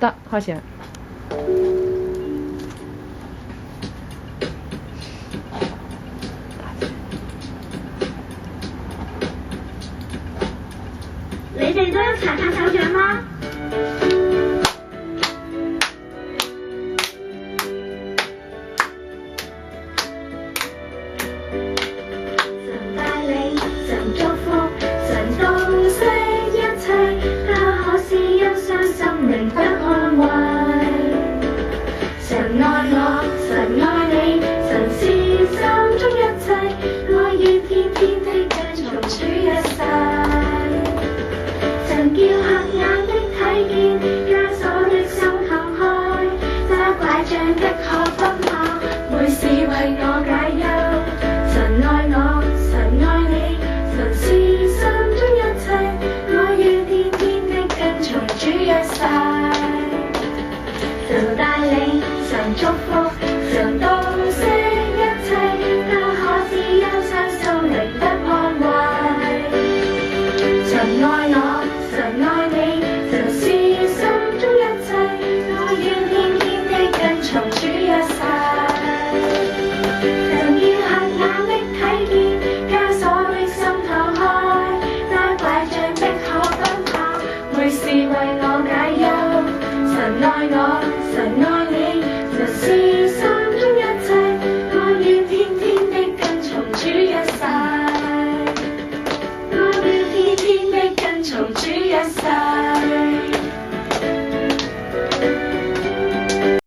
得，開始啦。你哋都一齊拍手掌啦！神帶領，神祝福，神洞悉一切，他可使憂傷心靈得安慰。神愛我，神愛你，神是心中一切，我要天天的跟從主一世。神叫瞎眼的睇見，枷鎖的心敞開，揸拐杖的可不怕，每事為我解憂。神愛我，神愛你，神是心中一切，我要天天的跟從主一世。神帶領，神祝福，神洞悉一切，他可使憂傷心靈得安慰。神愛我，神愛